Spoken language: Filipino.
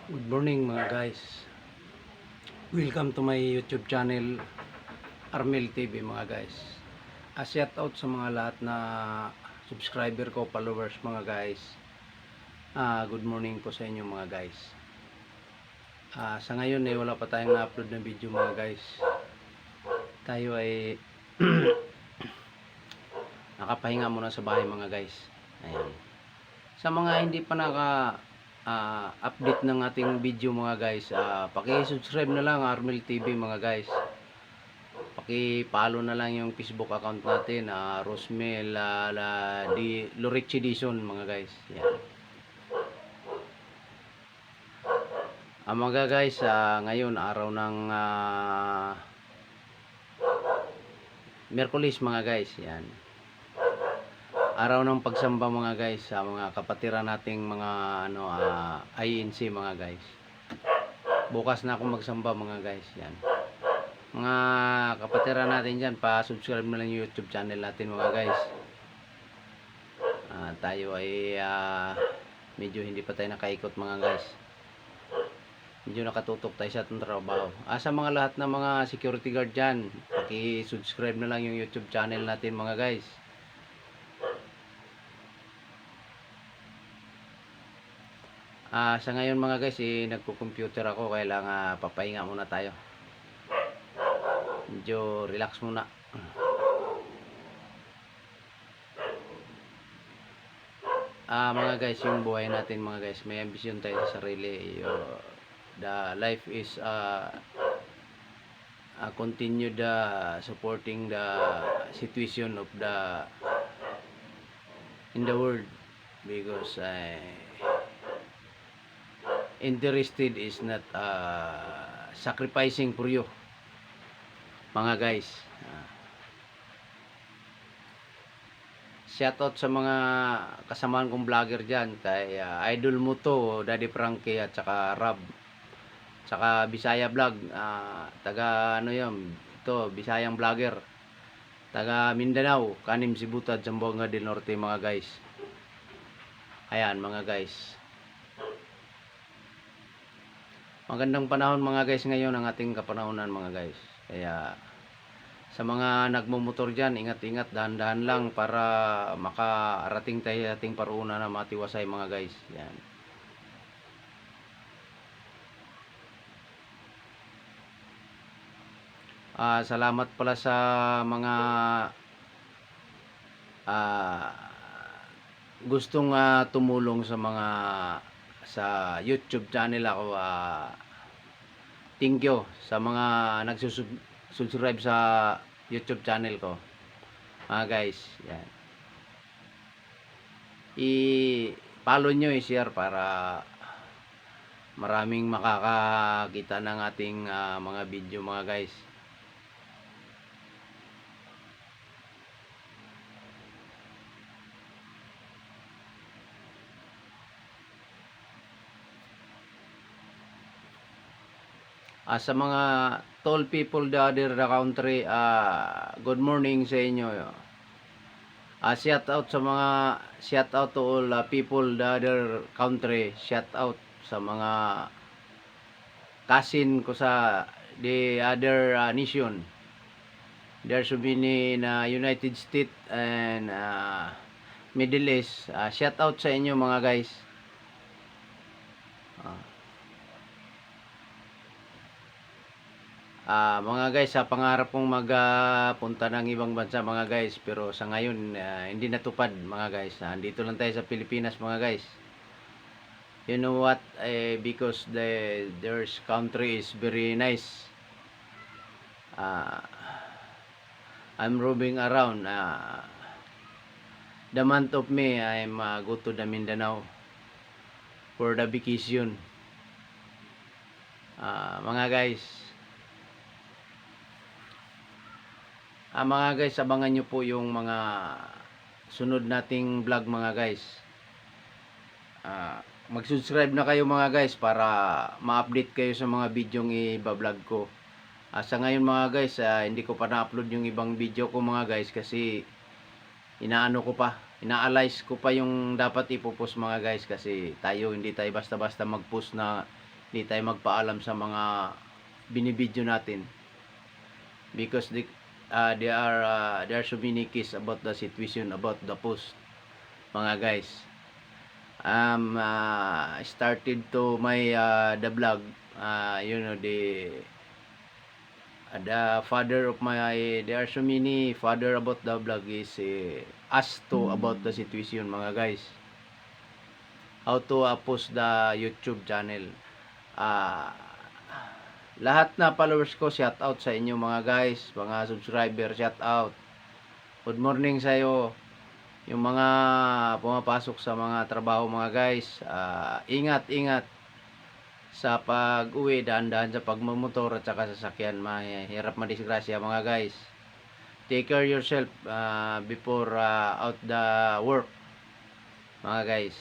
Good morning mga guys. Welcome to my YouTube channel Armel TV mga guys. Shout out sa mga lahat na subscriber ko, followers mga guys. Good morning po sa inyo mga guys. Sa ngayon wala pa tayong na-upload na video mga guys. Tayo ay nakapahinga muna sa bahay mga guys. Ayan. Sa mga hindi pa update ng ating video mga guys, paki-subscribe na lang Armel TV mga guys. Paki-follow na lang yung Facebook account natin, Rosmel Lorichi Dizon mga guys. Yan. Mga guys, ngayon araw ng Miyerkules mga guys. Yan. Araw ng pagsamba mga guys sa mga kapatiran nating mga INC mga guys. Bukas na ako magsamba mga guys. Yan. Mga kapatiran natin dyan, pa-subscribe na lang yung YouTube channel natin mga guys. Tayo ay medyo hindi pa tayo nakaikot mga guys. Medyo nakatutok tayo sa atong trabaho. Sa mga lahat ng mga security guard dyan, paki-subscribe na lang yung YouTube channel natin mga guys. Sa ngayon mga guys, nagko-computer ako, kaya lang papahinga muna tayo. Medyo relax muna. Mga guys, yung buhay natin mga guys, may ambisyon tayo sa sarili. The life is continue supporting the situation of in the world, because interested is not sacrificing for you mga guys. Shoutout sa mga kasamaan kong vlogger dyan, kay Idol mo to, Daddy Frankie at saka Rab, saka Bisaya Vlog, taga yun, ito Bisayang vlogger, taga Mindanao, Kanim, Sibutad, Zamboanga del Norte mga guys. Ayan mga guys, magandang panahon mga guys ngayon, ang ating kapanahonan mga guys. Kaya sa mga nagmumotor dyan, ingat-ingat, dahan-dahan lang para makarating tayo ating paruuna na matiwasay mga guys. Yan. Salamat pala sa mga gustong tumulong sa mga sa YouTube channel ako. Thank you sa mga nagsusubscribe sa YouTube channel ko mga guys. Yan. I-follow nyo, i-share para maraming makakakita ng ating mga video mga guys. Sa mga tall people the other country, good morning sa inyo. Shout out to all people the other country. Shout out sa mga cousin ko sa the other nation. There's so many na United States and Middle East. Shout out sa inyo mga guys. Mga guys, pangarap kong magpunta ng ibang bansa mga guys, pero sa ngayon hindi natupad mga guys. Andito lang tayo sa Pilipinas mga guys. You know what? Because their country is very nice. I'm roaming around. The month of May, I'm go to the Mindanao for the vacation. Mga guys, mga guys, abangan nyo po yung mga sunod nating vlog mga guys. Mag-subscribe na kayo mga guys para ma-update kayo sa mga videong i-vlog ko. Sa ngayon mga guys, hindi ko pa na-upload yung ibang video ko mga guys, kasi ina-analyze ko pa yung dapat ipopost mga guys, kasi hindi tayo basta-basta mag-post na Hindi tayo magpaalam sa mga binibidyo natin because there are so many cases about the situation about the post, mga guys. Started to my the vlog, the father of my, there are so many father about the vlog is asked to about the situation, mga guys, how to post the YouTube channel. Lahat na followers ko, shout out sa inyo mga guys, mga subscriber, shout out. Good morning sa iyo. Yung mga pumapasok sa mga trabaho, mga guys, ingat sa pag-uwi, dahan-dahan sa pagmamotor at saka sasakyan, mahirap madisgrasya, mga guys. Take care yourself before out the work, mga guys.